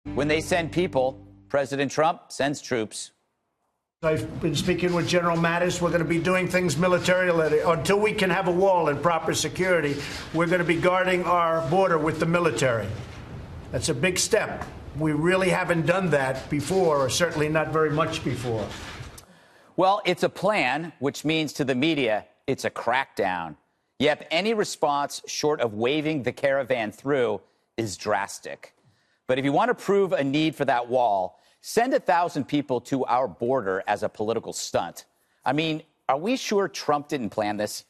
When they send people, President Trump sends troops. I've been speaking with General Mattis. We're going to be doing things militarily. Until we can have a wall and proper security, we're going to be guarding our border with the military. That's a big step. We really haven't done that before, or certainly not very much before. Well, it's a plan, which means to the media, it's a crackdown. Yet any response short of waving the caravan through is drastic. But if you want to prove a need for that wall, send 1,000 people to our border as a political stunt. I mean, are we sure Trump didn't plan this?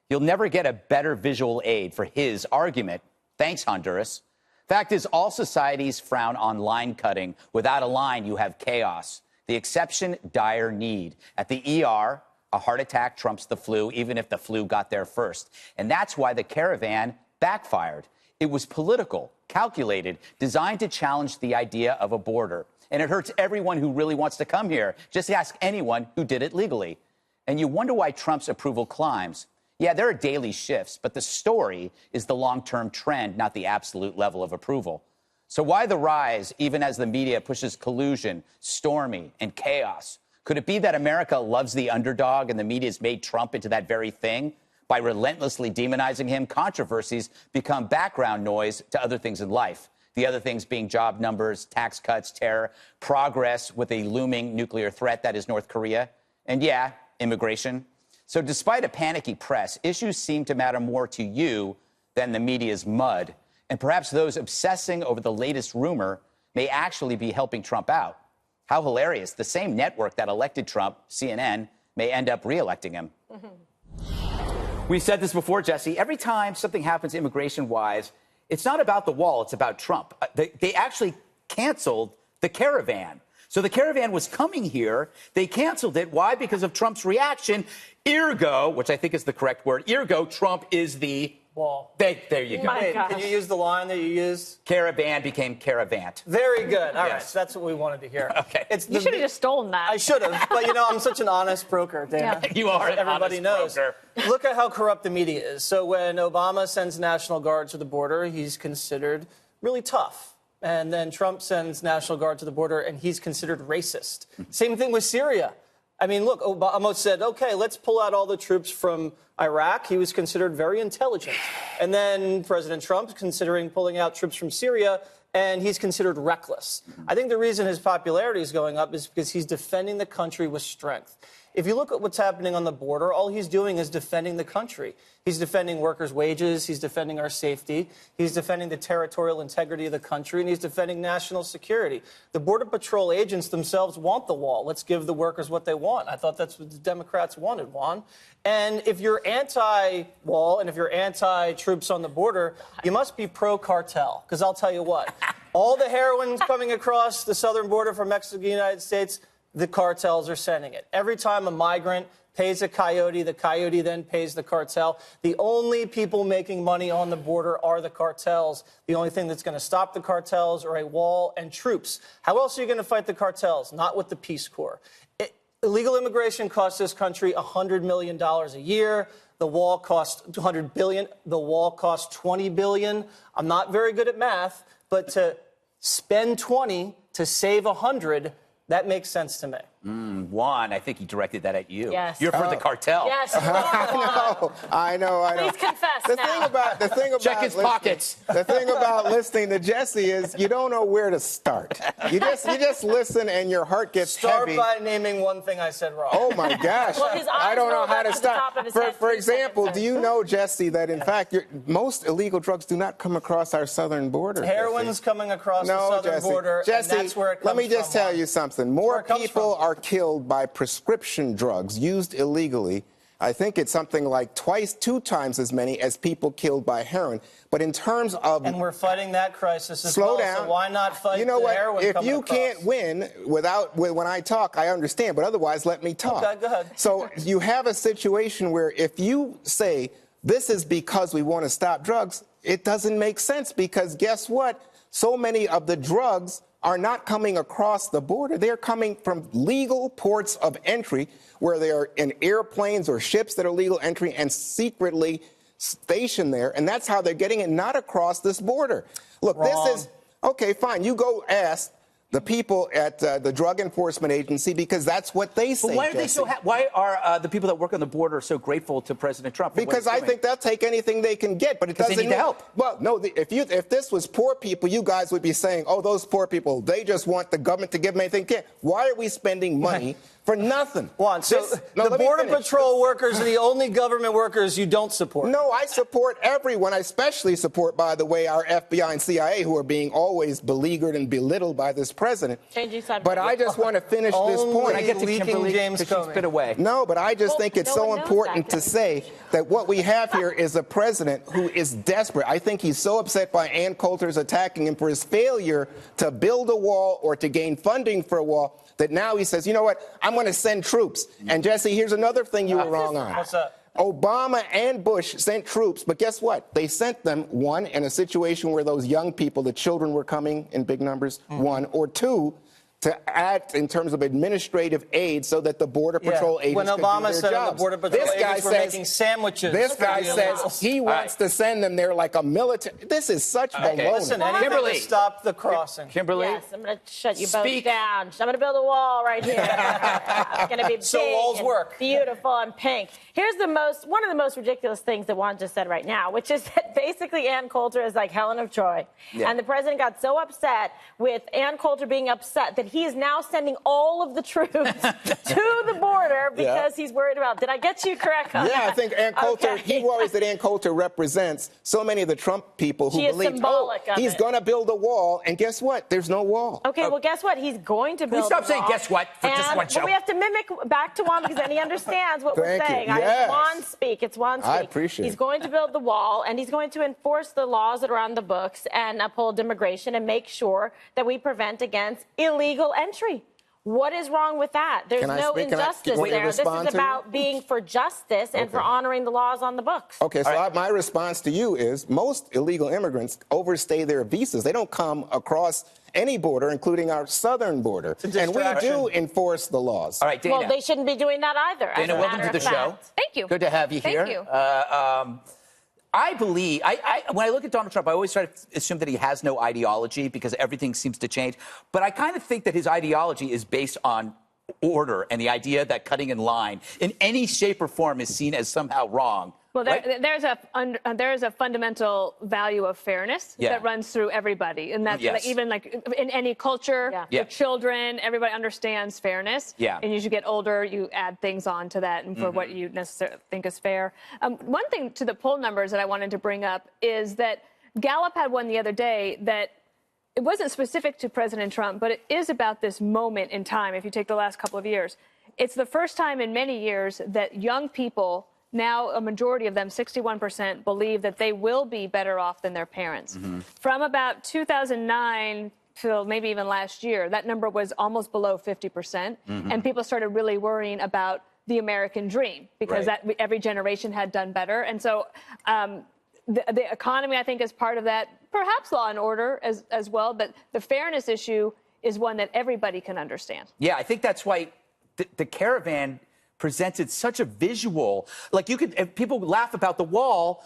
You'll never get a better visual aid for his argument. Thanks, Honduras. Fact is, all societies frown on line cutting. Without a line, you have chaos. The exception, dire need. At the ER, a heart attack trumps the flu, even if the flu got there first. And that's why the caravan backfired. It was political, calculated, designed to challenge the idea of a border. And it hurts everyone who really wants to come here. Just ask anyone who did it legally. And you wonder why Trump's approval climbs. Yeah, there are daily shifts, but the story is the long-term trend, not the absolute level of approval. So why the rise, even as the media pushes collusion, stormy, and chaos? Could it be that America loves the underdog and the media's made Trump into that very thing? By relentlessly demonizing him, controversies become background noise to other things in life. The other things being job numbers, tax cuts, terror, progress with a looming nuclear threat that is North Korea, and yeah, immigration. So despite a panicky press, issues seem to matter more to you than the media's mud. And perhaps those obsessing over the latest rumor may actually be helping Trump out. How hilarious. The same network that elected Trump, CNN, may end up re-electing him. We've said this before, Jesse. Every time something happens immigration-wise, it's not about the wall, it's about Trump. They actually canceled the caravan. So the caravan was coming here. They canceled it. Why? Because of Trump's reaction. Ergo, which I think is the correct word, ergo, Trump is the wall. There you go. Wait, can you use the line that you used? Caravan became caravant. Very good. All right, that's what we wanted to hear. Okay. You should have just stolen that. I should have, but I'm such an honest broker, Dana. Yeah. You are an Everybody honest knows. broker. Look at how corrupt the media is. So when Obama sends National Guard to the border, he's considered really tough. And then Trump sends National Guard to the border, and he's considered racist. Same thing with Syria. I mean, look, Obama said, OK, let's pull out all the troops from Iraq. He was considered very intelligent. And then President Trump's considering pulling out troops from Syria, and he's considered reckless. I think the reason his popularity is going up is because he's defending the country with strength. If you look at what's happening on the border, all he's doing is defending the country. He's defending workers' wages. He's defending our safety. He's defending the territorial integrity of the country, and he's defending national security. The Border Patrol agents themselves want the wall. Let's give the workers what they want. I thought that's what the Democrats wanted, Juan. And if you're anti-wall and if you're anti-troops on the border, you must be pro-cartel. Because I'll tell you what, all the heroin coming across the southern border from Mexico and the United States, the cartels are sending it. Every time a migrant pays a coyote, the coyote then pays the cartel. The only people making money on the border are the cartels. The only thing that's going to stop the cartels are a wall and troops. How else are you going to fight the cartels? Not with the Peace Corps. Illegal immigration costs this country $100 million a year. The wall costs $200 billion. The wall costs $20 billion. I'm not very good at math, but to spend 20 to save 100, that makes sense to me. Juan, I think he directed that at you. Yes. You're for the cartel. Yes, you are. I know. Please confess the now. Thing about Check his pockets. The thing about listening to Jesse is you don't know where to start. You just listen and your heart gets heavy. Start by naming one thing I said wrong. Oh my gosh! Well, his eyes I don't know rolled how up to to the top start. of his head For 3 example, seconds. do you know, Jesse, that in fact most illegal drugs do not come across our southern border? Heroin's coming across the No, southern Jesse. border, Jesse, and that's where it comes let me just from, tell Juan. you something. where More it comes people from. are killed by prescription drugs used illegally. I think it's something like 2 times as many as people killed by heroin. But in terms of... And we're fighting that crisis as Slow well, down. so why not fight you know the what? heroin If coming you across? can't win when I talk, I understand. But otherwise, let me talk. Okay, go ahead. So you have a situation where if you say, this is because we want to stop drugs, it doesn't make sense because guess what? So many of the drugs are not coming across the border. They're coming from legal ports of entry where they are in airplanes or ships that are legal entry and secretly stationed there. And that's how they're getting it, not across this border. Look, Wrong. this is... Okay, fine. You go ask the people at the Drug Enforcement Agency because that's what they say. But why are they Jesse. so? Why are the people that work on the border so grateful to President Trump? For what Because he's I doing? think they'll take anything they can get, but it Because doesn't they need the help. Well, no. If this was poor people, you guys would be saying, "Oh, those poor people, they just want the government to give them anything they can." Why are we spending money for nothing? Juan, so No, the let me Border finish. Patrol workers are the only government workers you don't support. No, I support everyone. I especially support, by the way, our FBI and CIA, who are being always beleaguered and belittled by this president. Changing subject. But I just want to finish this Only point. Can I get to leaking Kimberly? James Because she's Comey. been away. No, but I just Well, think it's no so one knows important that. to say that what we have here is a president who is desperate. I think he's so upset by Ann Coulter's attacking him for his failure to build a wall or to gain funding for a wall that now he says, you know what, I'm going to send troops. And Jesse, here's another thing you were wrong on. What's that? Obama and Bush sent troops, but guess what? They sent them, one, in a situation where those young people, the children were coming in big numbers, one, or two, to act in terms of administrative aid so that the Border Patrol agents When could Obama do their said jobs. the Border Patrol agents were making sandwiches. This for guy the says illegals. he wants to send them there like a military. This is such baloney. Listen, anything Kimberly. to stop the crossing. Kimberly, Yes, I'm going to shut you both Speak. down. I'm going to build a wall right here. It's going to be big So walls and work. beautiful and pink. Here's one of the most ridiculous things that Juan just said right now, which is that basically Ann Coulter is like Helen of Troy. Yeah. And the president got so upset with Ann Coulter being upset that he is now sending all of the troops to the border because he's worried about. Did I get you correct on Yeah, I that? think Ann Coulter, Okay. he worries that Ann Coulter represents so many of the Trump people who She is believe, symbolic of he's it. going to build a wall, and guess what? There's no wall. Okay, well, guess what? He's going to we build. stop a saying wall. guess what for just And- one show? But we have to mimic back to Juan because then he understands what we're Thank you. saying. Yes. Juan speak. It's Juan speak. I appreciate He's it. going to build the wall, and he's going to enforce the laws that are on the books and uphold immigration and make sure that we prevent against illegal entry. What is wrong with that? There's Can I no speak? Can I- injustice want me to there. This respond is to you? about being for justice and for honoring the laws on the books. Okay, so my response to you is most illegal immigrants overstay their visas. They don't come across any border, including our southern border. a And we distraction. do enforce the laws. all right, Dana. Well, they shouldn't be doing that either. as Dana, a welcome matter to the of show. fact. Thank you. Good to have you Thank here. you. I believe, when I look at Donald Trump, I always try to assume that he has no ideology because everything seems to change. But I kind of think that his ideology is based on order and the idea that cutting in line in any shape or form is seen as somehow wrong. Well, right? there is a fundamental value of fairness Yeah. that runs through everybody, and that's Yes. like, even like in any culture, Yeah. with children, everybody understands fairness. Yeah. And as you get older, you add things on to that, and for what you necessarily think is fair. One thing to the poll numbers that I wanted to bring up is that Gallup had one the other day that it wasn't specific to President Trump, but it is about this moment in time. If you take the last couple of years, it's the first time in many years that young people, now a majority of them, 61%, believe that they will be better off than their parents. From about 2009 till maybe even last year, that number was almost below 50%. And people started really worrying about the American dream because Right. every generation had done better. And so the economy, I think, is part of that. Perhaps law and order as well. But the fairness issue is one that everybody can understand. Yeah, I think that's why the caravan presented such a visual. Like people laugh about the wall,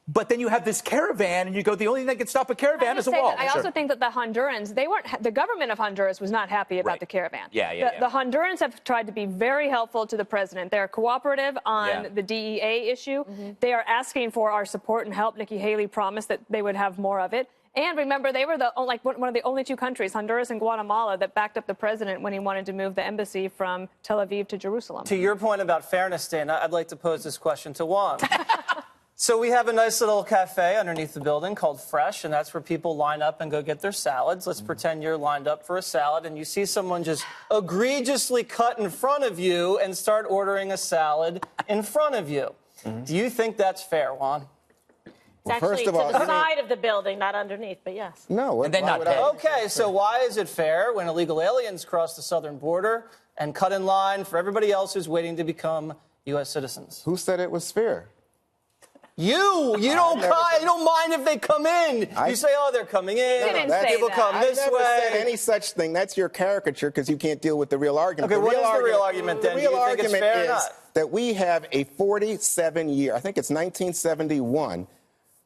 but then you have this caravan, and you go, the only thing that can stop a caravan is a wall. I also think that the Hondurans, the government of Honduras was not happy about Right. the caravan. Yeah. The Hondurans have tried to be very helpful to the president. They're cooperative on the DEA issue. They are asking for our support and help. Nikki Haley promised that they would have more of it. And remember, they were one of the only two countries, Honduras and Guatemala, that backed up the president when he wanted to move the embassy from Tel Aviv to Jerusalem. To your point about fairness, Dana, I'd like to pose this question to Juan. So we have a nice little cafe underneath the building called Fresh, and that's where people line up and go get their salads. Let's pretend you're lined up for a salad, and you see someone just egregiously cut in front of you and start ordering a salad in front of you. Do you think that's fair, Juan? It's actually first of to all, the let me- side of the building, not underneath, but yes. No. And then why not would I- pay. Okay, so why is it fair when illegal aliens cross the southern border and cut in line for everybody else who's waiting to become U.S. citizens? Who said it was fair? You don't never said- you don't mind if they come in. I- You say, oh, they're coming in. You didn't that's- say People that. come I this never way. said any such thing. That's your caricature because you can't deal with the real argument. Okay, what is the real argument then? The Do real you think it's argument fair or is not? that we have a 47-year, I think it's 1971,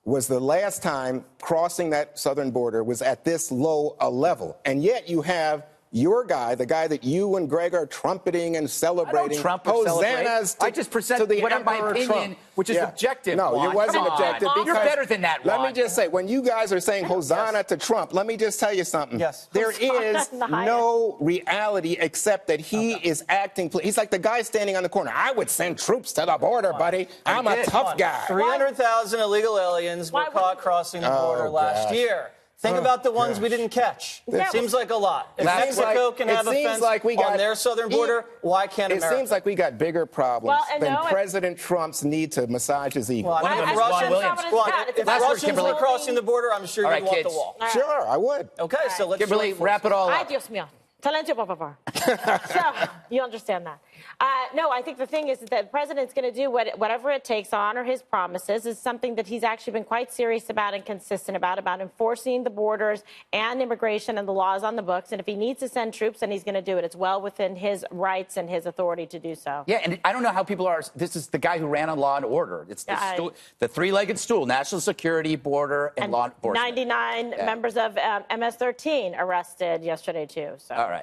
was the last time crossing that southern border was at this low a level. And yet you have your guy, the guy that you and Greg are trumpeting and celebrating. I don't trump or celebrate. Hosannas I just present to the what my Emperor opinion, Trump. which is objective. No, Juan. it wasn't Come on. objective. You're because better than that, Let Juan. me just say, when you guys are saying Hosanna to Trump, let me just tell you something. Yes. There is Hosanna. no reality except that he is acting. He's like the guy standing on the corner. I would send troops to the border, buddy. I'm a tough guy. 300,000 illegal aliens were Why caught wouldn't- crossing the border last gosh. year. Think about the ones we didn't catch. Yeah. Seems like a lot. If It seems Mexico like- can it have a seems fence like we on got- their southern border, why can't It America? seems like we got bigger problems Well, and than no, it- President Trump's need to massage his ego. Well, One of if them is Russians, Juan Williams. Well, It's if Last word, Russians Kimberly. were crossing the border, I'm sure All you'd right, want kids. the wall. Sure, I would. Okay, so let's Kimberly, join forces. wrap it all Ay, up. Dios mío. Silencio, por favor. So, you understand that. No, I think the thing is that the president's going to do whatever it takes to honor his promises is something that he's actually been quite serious about and consistent about enforcing the borders and immigration and the laws on the books. And if he needs to send troops, then he's going to do it. It's well within his rights and his authority to do so. Yeah, and I don't know how people are. This is the guy who ran on Law and Order. It's the, Yeah, the three-legged stool: national security, border, and law enforcement. 99 members of MS-13 arrested yesterday, too. So. All right.